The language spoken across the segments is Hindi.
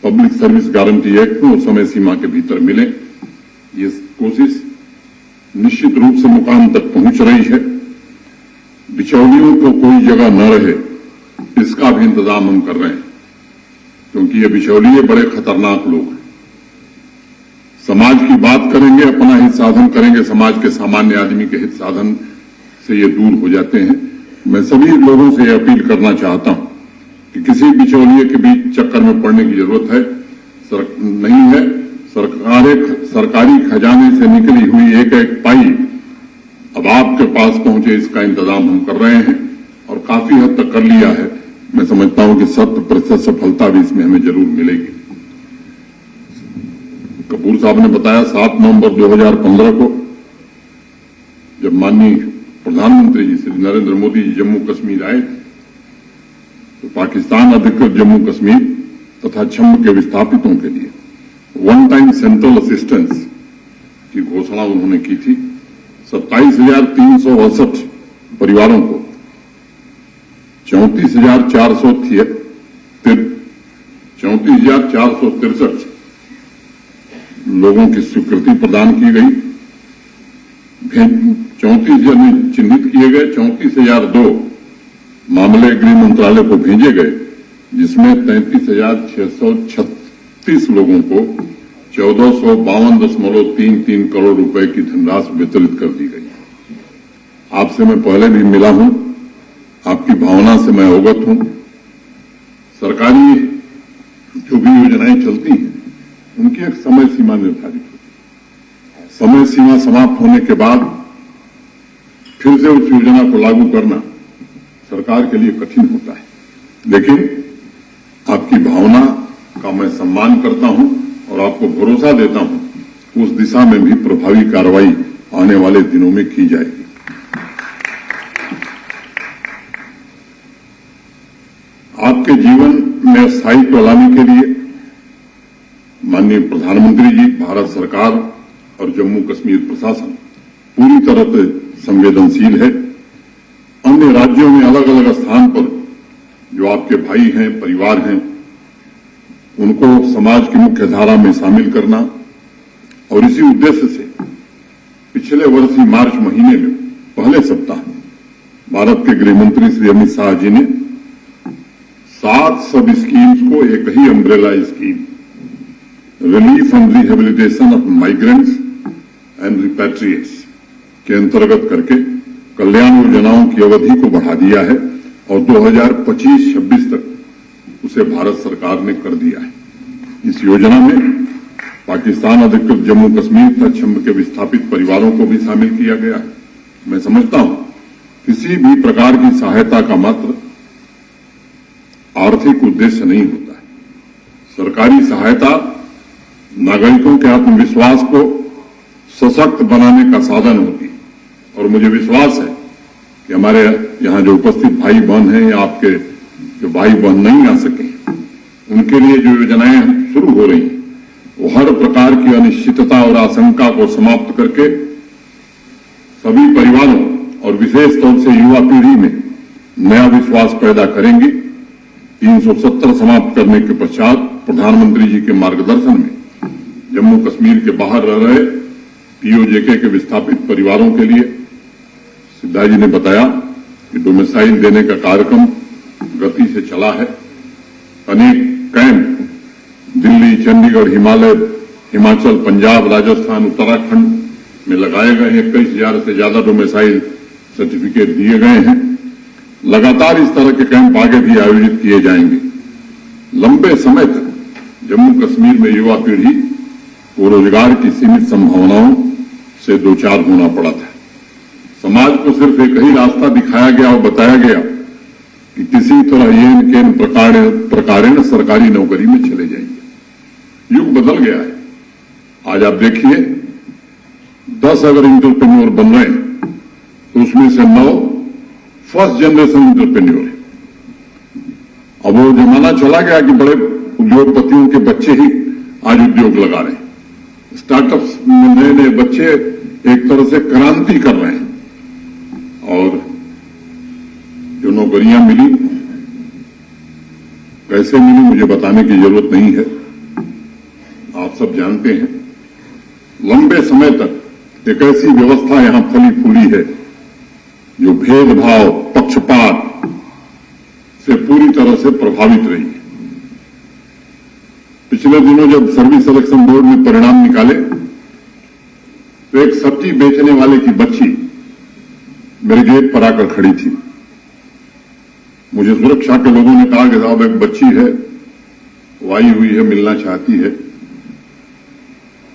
पब्लिक सर्विस गारंटी एक्ट में उस समय सीमा के भीतर मिले। ये कोशिश निश्चित रूप से मुकाम तक पहुंच रही है। बिचौलियों को कोई जगह न रहे, इसका भी इंतजाम हम कर रहे हैं, क्योंकि ये बिचौलिए बड़े खतरनाक लोग हैं। समाज की बात करेंगे, अपना हित साधन करेंगे, समाज के सामान्य आदमी के हित साधन से ये दूर हो जाते हैं। मैं सभी लोगों से यह अपील करना चाहता हूं कि किसी बिचौलिए के बीच चक्कर में पड़ने की जरूरत नहीं है। सरकारी खजाने से निकली हुई एक एक पाई अब आपके पास पहुंचे, इसका इंतजाम हम कर रहे हैं और काफी हद तक कर लिया है। मैं समझता हूं कि 100% सफलता भी इसमें हमें जरूर मिलेगी। कपूर साहब ने बताया 7 नवंबर 2015 को जब माननीय प्रधानमंत्री जी श्री नरेंद्र मोदी जी जम्मू कश्मीर आए थे, तो पाकिस्तान अधिकृत जम्मू कश्मीर तथा छम्ब के विस्थापितों के लिए वन टाइम सेंट्रल असिस्टेंस की घोषणा उन्होंने की थी। 27,368 परिवारों को 34,463 लोगों की स्वीकृति प्रदान की गई। 34,000 चिन्हित किए गए, 34,002 मामले गृह मंत्रालय को भेजे गए, जिसमें 33,636 लोगों को 1452.33 करोड़ रुपए की धनराशि वितरित कर दी गई। आपसे मैं पहले भी मिला हूं, आपकी भावना से मैं अवगत हूं। सरकारी जो भी योजनाएं चलती हैं, उनकी एक समय सीमा निर्धारित होती है। समय सीमा समाप्त होने के बाद फिर से उस योजना को लागू करना सरकार के लिए कठिन होता है, लेकिन आपकी भावना का मैं सम्मान करता हूं और आपको भरोसा देता हूं कि उस दिशा में भी प्रभावी कार्रवाई आने वाले दिनों में की जाएगी। आपके जीवन में स्थायित्व लाने के लिए माननीय प्रधानमंत्री जी, भारत सरकार और जम्मू कश्मीर प्रशासन पूरी तरह से संवेदनशील है। अन्य राज्यों में अलग अलग स्थान पर जो आपके भाई हैं, परिवार हैं, उनको समाज की मुख्य धारा में शामिल करना और इसी उद्देश्य से पिछले वर्ष ही मार्च महीने में पहले सप्ताह भारत के गृह मंत्री श्री अमित शाह जी ने 7 सब स्कीम्स को एक ही umbrella scheme relief and rehabilitation of migrants and repatriates के अंतर्गत करके कल्याण योजनाओं की अवधि को बढ़ा दिया है और 2025-26 तक उसे भारत सरकार ने कर दिया है। इस योजना में पाकिस्तान अधिकृत जम्मू कश्मीर तथा छम्ब के विस्थापित परिवारों को भी शामिल किया गया है। मैं समझता हूं किसी भी प्रकार की सहायता का मात्र आर्थिक उद्देश्य नहीं होता है। सरकारी सहायता नागरिकों के आत्मविश्वास को सशक्त बनाने का साधन होती है और मुझे विश्वास है कि हमारे यहां जो उपस्थित भाई बहन हैं या आपके जो भाई बहन नहीं आ सके, उनके लिए जो योजनाएं शुरू हो रही हैं, वो हर प्रकार की अनिश्चितता और आशंका को समाप्त करके सभी परिवारों और विशेष तौर से युवा पीढ़ी में नया विश्वास पैदा करेंगी। 370 समाप्त करने के पश्चात प्रधानमंत्री जी के मार्गदर्शन में जम्मू कश्मीर के बाहर रह रहे पीओजेके के विस्थापित परिवारों के लिए सिद्धा जी ने बताया कि डोमिसाइल देने का कार्यक्रम गति से चला है। अनेक कैंप दिल्ली, चंडीगढ़, हिमाचल, पंजाब, राजस्थान, उत्तराखंड में लगाए गए हैं। 21,000 से ज्यादा डोमिसाइल सर्टिफिकेट दिए गए हैं। लगातार इस तरह के कैंप आगे भी आयोजित किए जाएंगे। लंबे समय तक जम्मू कश्मीर में युवा पीढ़ी को रोजगार की सीमित संभावनाओं से दो चार होना पड़ा था। समाज को सिर्फ एक ही रास्ता दिखाया गया और बताया गया कि किसी तरह ये प्रकारेण सरकारी नौकरी में चले जाइए। युग बदल गया है। आज आप देखिए 10 अगर इंटरप्रेन्योर बन रहे हैं तो उसमें से 9 फर्स्ट जनरेशन इंटरप्रेन्योर है। अब वो जमाना चला गया कि बड़े उद्योगपतियों के बच्चे ही आज उद्योग लगा रहे हैं। स्टार्टअप्स में नए नए बच्चे एक तरह से क्रांति कर रहे हैं और जो नौकरियां मिली कैसे मिली मुझे बताने की जरूरत नहीं है। सब जानते हैं, लंबे समय तक एक ऐसी व्यवस्था यहां फली फूली है जो भेदभाव, पक्षपात से पूरी तरह से प्रभावित रही है। पिछले दिनों जब सर्विस सिलेक्शन बोर्ड ने परिणाम निकाले तो एक सब्जी बेचने वाले की बच्ची मेरे गेट पर आकर खड़ी थी। मुझे सुरक्षा के लोगों ने कहा कि साहब एक बच्ची है, वो आई हुई है, मिलना चाहती है।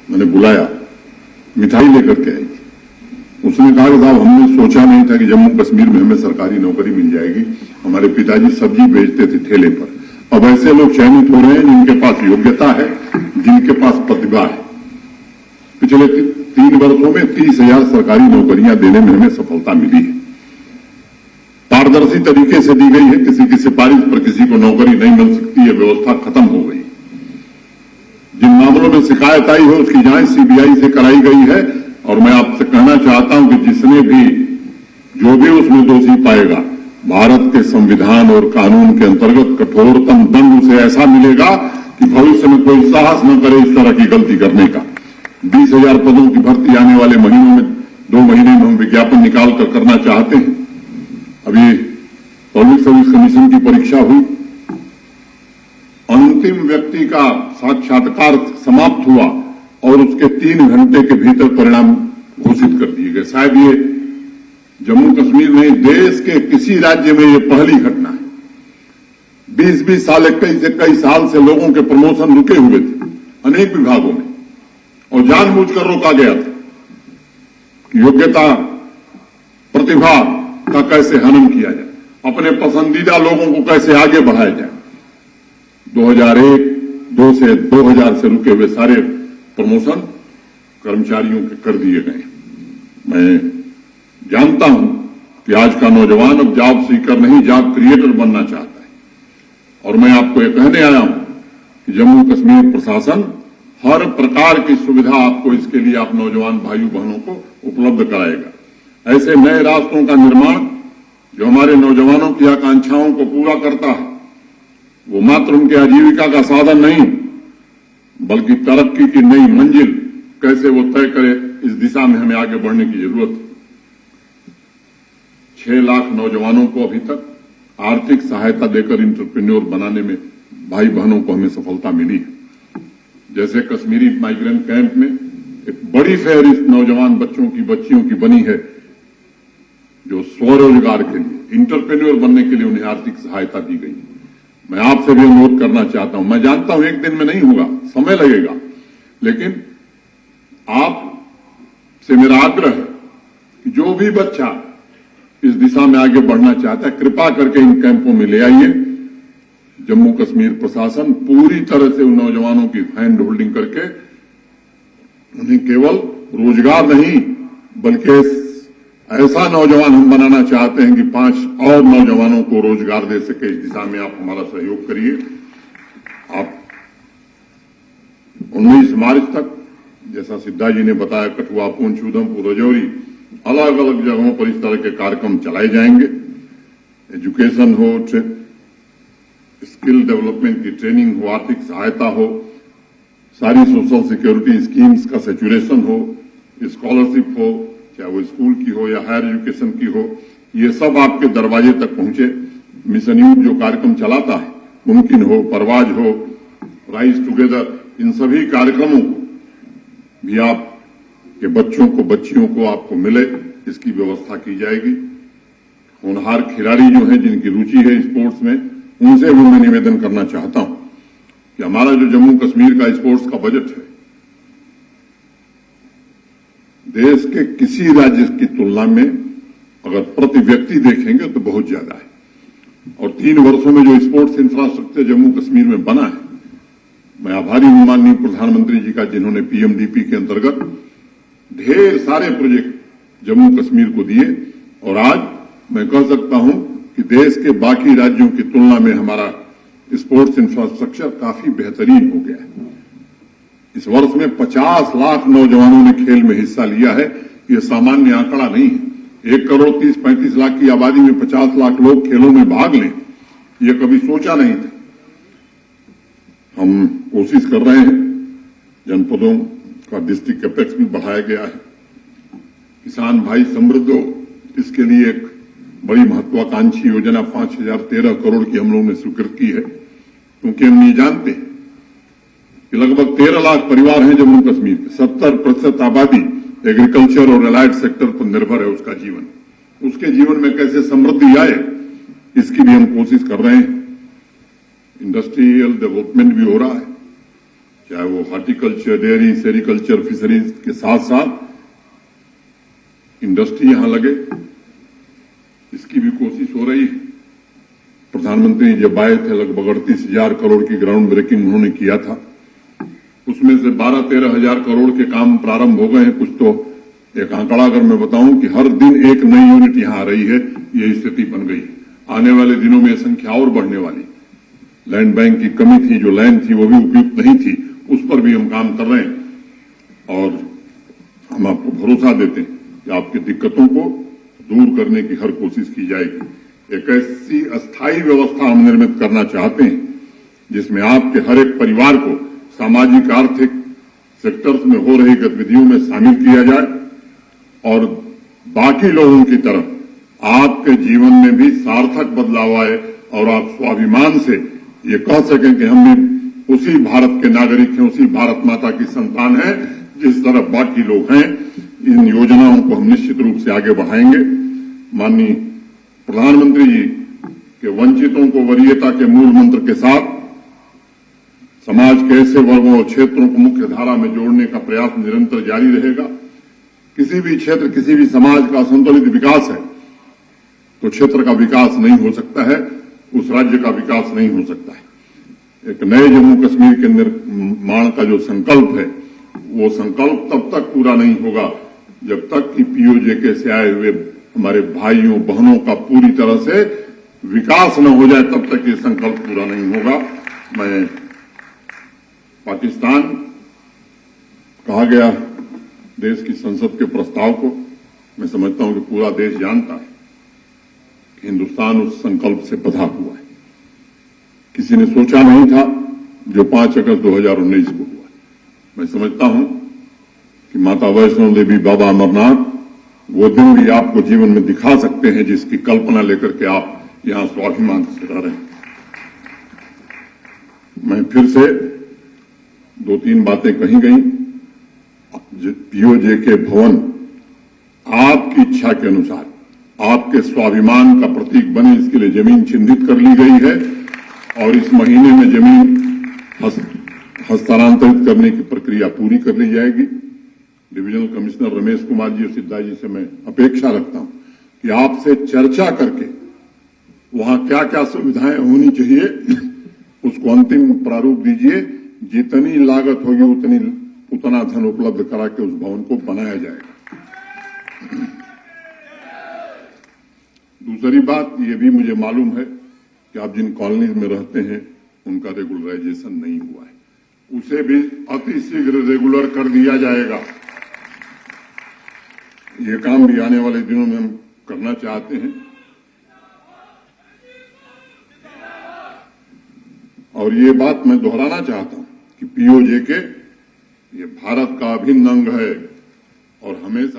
मैंने बुलाया, मिठाई लेकर के आई। उसने कहा कि साहब हमने सोचा नहीं था कि जम्मू कश्मीर में हमें सरकारी नौकरी मिल जाएगी। हमारे पिताजी सब्जी बेचते थे ठेले पर, अब ऐसे लोग चयनित हो रहे हैं जिनके पास योग्यता है, जिनके पास प्रतिभा है। पिछले 3 वर्षों में 30,000 सरकारी नौकरियां देने में हमें सफलता मिली है। पारदर्शी तरीके से दी गई है, किसी की सिफारिश पर किसी को नौकरी नहीं मिल सकती है, व्यवस्था खत्म हो गई। जिन मामलों में शिकायत आई है उसकी जांच सीबीआई से कराई गई है और मैं आपसे कहना चाहता हूं कि जिसने भी जो भी उसमें दोषी पाएगा, भारत के संविधान और कानून के अंतर्गत कठोरतम दंड उसे ऐसा मिलेगा कि भविष्य में कोई साहस न करे इस तरह की गलती करने का। 20,000 पदों की भर्ती आने वाले महीनों में 2 महीने में हम विज्ञापन निकाल कर करना चाहते हैं। अभी पब्लिक सर्विस कमीशन की परीक्षा हुई, अंतिम व्यक्ति का साक्षात्कार समाप्त हुआ और उसके 3 घंटे के भीतर परिणाम घोषित कर दिए गए। शायद ये जम्मू कश्मीर नहीं, देश के किसी राज्य में ये पहली घटना है। 20-20 साल, 21 साल से लोगों के प्रमोशन रुके हुए थे अनेक विभागों में और जानबूझकर रोका गया था कि योग्यता, प्रतिभा का कैसे हनन किया जाए, अपने पसंदीदा लोगों को कैसे आगे बढ़ाया जाए। 2001-2 से 2000 से रुके हुए सारे प्रमोशन कर्मचारियों के कर दिए गए। मैं जानता हूं कि आज का नौजवान अब जॉब सीकर नहीं, जॉब क्रिएटर बनना चाहता है और मैं आपको ये कहने आया हूं कि जम्मू कश्मीर प्रशासन हर प्रकार की सुविधा आपको इसके लिए आप नौजवान भाइयों बहनों को उपलब्ध कराएगा। ऐसे नए रास्तों का निर्माण जो हमारे नौजवानों की आकांक्षाओं को पूरा करता है, वो मात्र उनके आजीविका का साधन नहीं बल्कि तरक्की की नई मंजिल कैसे वो तय करे, इस दिशा में हमें आगे बढ़ने की जरूरत है। 6 लाख नौजवानों को अभी तक आर्थिक सहायता देकर इंटरप्रेन्योर बनाने में भाई बहनों को हमें सफलता मिली है। जैसे कश्मीरी माइग्रेंट कैंप में एक बड़ी फहरिस्त नौजवान बच्चियों की बनी है जो स्वरोजगार के लिए, इंटरप्रेन्योर बनने के लिए उन्हें आर्थिक सहायता दी गई। मैं आपसे भी अनुरोध करना चाहता हूं, मैं जानता हूं एक दिन में नहीं होगा, समय लगेगा, लेकिन आप से मेरा आग्रह है कि जो भी बच्चा इस दिशा में आगे बढ़ना चाहता है, कृपा करके इन कैंपों में ले आइए। जम्मू कश्मीर प्रशासन पूरी तरह से उन नौजवानों की हैंड होल्डिंग करके उन्हें केवल रोजगार नहीं बल्कि ऐसा नौजवान हम बनाना चाहते हैं कि 5 और नौजवानों को रोजगार दे सके। इस दिशा में आप हमारा सहयोग करिए। आप 19 मार्च तक, जैसा सिद्धा जी ने बताया, कठुआ, पुंछ, उधमपुर, राजौरी, अलग अलग जगहों पर इस तरह के कार्यक्रम चलाए जाएंगे। एजुकेशन हो, स्किल डेवलपमेंट की ट्रेनिंग हो, आर्थिक सहायता हो, सारी सोशल सिक्योरिटी स्कीम्स का सैचुरेशन हो, स्कॉलरशिप हो, चाहे वो स्कूल की हो या हायर एजुकेशन की हो, ये सब आपके दरवाजे तक पहुंचे। मिशन यूथ जो कार्यक्रम चलाता है, मुमकिन हो, परवाज हो, राइज टुगेदर, इन सभी कार्यक्रमों को भी आप के बच्चों को, बच्चियों को आपको मिले, इसकी व्यवस्था की जाएगी। होनहार खिलाड़ी जो हैं, जिनकी रुचि है स्पोर्ट्स में, उनसे भी मैं निवेदन करना चाहता हूं कि हमारा जो जम्मू कश्मीर का स्पोर्ट्स का बजट है, देश के किसी राज्य की तुलना में अगर प्रति व्यक्ति देखेंगे तो बहुत ज्यादा है। और 3 वर्षों में जो स्पोर्ट्स इंफ्रास्ट्रक्चर जम्मू कश्मीर में बना है, मैं आभारी हूं माननीय प्रधानमंत्री जी का, जिन्होंने पीएमडीपी के अंतर्गत ढेर सारे प्रोजेक्ट जम्मू कश्मीर को दिए। और आज मैं कह सकता हूं कि देश के बाकी राज्यों की तुलना में हमारा स्पोर्ट्स इंफ्रास्ट्रक्चर काफी बेहतरीन हो गया है। इस वर्ष में 50 लाख नौजवानों ने खेल में हिस्सा लिया है। यह सामान्य आंकड़ा नहीं है। 1 करोड़ 30-35 लाख की आबादी में 50 लाख लोग खेलों में भाग लें, यह कभी सोचा नहीं था। हम कोशिश कर रहे हैं जनपदों का डिस्ट्रिक्ट कैपेक्स भी बढ़ाया गया है। किसान भाई समृद्ध हो, इसके लिए एक बड़ी महत्वाकांक्षी योजना 5013 करोड़ की हम लोगों ने स्वीकृत की है, क्योंकि हम ये जानते हैं कि लगभग 13 लाख परिवार हैं जम्मू कश्मीर के। 70% आबादी एग्रीकल्चर और एलाइड सेक्टर पर निर्भर है। उसका जीवन, उसके जीवन में कैसे समृद्धि आए, इसकी भी हम कोशिश कर रहे हैं। इंडस्ट्रियल डेवलपमेंट भी हो रहा है, चाहे वो हॉर्टिकल्चर, डेयरी, सेरिकल्चर, फिशरीज के साथ साथ इंडस्ट्री यहां लगे, इसकी भी कोशिश हो रही है। प्रधानमंत्री जब आए थे लगभग 38,000 करोड़ की ग्राउंड ब्रेकिंग उन्होंने किया था। उसमें से 12-13 हजार करोड़ के काम प्रारंभ हो गए हैं। कुछ तो एक आंकड़ा अगर मैं बताऊं कि हर दिन एक नई यूनिट यहां आ रही है, ये स्थिति बन गई। आने वाले दिनों में संख्या और बढ़ने वाली। लैंड बैंक की कमी थी, जो लैंड थी वो भी उपयुक्त नहीं थी, उस पर भी हम काम कर रहे हैं और हम आपको भरोसा देते हैं कि आपकी दिक्कतों को दूर करने की हर कोशिश की जाएगी। एक ऐसी अस्थायी व्यवस्था हम निर्मित करना चाहते हैं जिसमें आपके हर एक परिवार को सामाजिक आर्थिक सेक्टर्स में हो रही गतिविधियों में शामिल किया जाए और बाकी लोगों की तरह आपके जीवन में भी सार्थक बदलाव आए और आप स्वाभिमान से ये कह सकें कि हम भी उसी भारत के नागरिक हैं, उसी भारत माता की संतान हैं जिस तरह बाकी लोग हैं। इन योजनाओं को हम निश्चित रूप से आगे बढ़ाएंगे। माननीय प्रधानमंत्री जी के वंचितों को वरीयता के मूल मंत्र के साथ समाज के ऐसे वर्गों और क्षेत्रों को मुख्य धारा में जोड़ने का प्रयास निरंतर जारी रहेगा। किसी भी क्षेत्र, किसी भी समाज का असंतुलित विकास है तो क्षेत्र का विकास नहीं हो सकता है, उस राज्य का विकास नहीं हो सकता है। एक नए जम्मू कश्मीर के निर्माण का जो संकल्प है, वो संकल्प तब तक पूरा नहीं होगा जब तक कि पीओजेके से आए हुए हमारे भाइयों बहनों का पूरी तरह से विकास न हो जाए, तब तक ये संकल्प पूरा नहीं होगा। मैं पाकिस्तान कहा गया देश की संसद के प्रस्ताव को मैं समझता हूं कि पूरा देश जानता है कि हिंदुस्तान उस संकल्प से बंधा हुआ है। किसी ने सोचा नहीं था जो 5 अगस्त 2019 को हुआ। मैं समझता हूं कि माता वैष्णो देवी, बाबा अमरनाथ वो दिन भी आपको जीवन में दिखा सकते हैं जिसकी कल्पना लेकर के आप यहां स्वाभिमान से रह रहे हैं। मैं फिर से 2-3 बातें कही गई। पीओजेके भवन आपकी इच्छा के अनुसार आपके स्वाभिमान का प्रतीक बने, इसके लिए जमीन चिन्हित कर ली गई है और इस महीने में जमीन हस्तांतरित करने की प्रक्रिया पूरी कर ली जाएगी। डिविजनल कमिश्नर रमेश कुमार जी और सिद्धा जी से मैं अपेक्षा रखता हूं कि आपसे चर्चा करके वहां क्या क्या सुविधाएं होनी चाहिए उसको अंतिम प्रारूप दीजिए। जितनी लागत होगी उतना धन उपलब्ध करा के उस भवन को बनाया जाएगा। दूसरी बात ये भी मुझे मालूम है कि आप जिन कॉलोनीज में रहते हैं उनका रेगुलराइजेशन नहीं हुआ है, उसे भी अति शीघ्र रेगुलर कर दिया जाएगा। ये काम भी आने वाले दिनों में हम करना चाहते हैं और ये बात मैं दोहराना चाहता हूं कि पीओजेके ये भारत का अभिन्न अंग है और हमेशा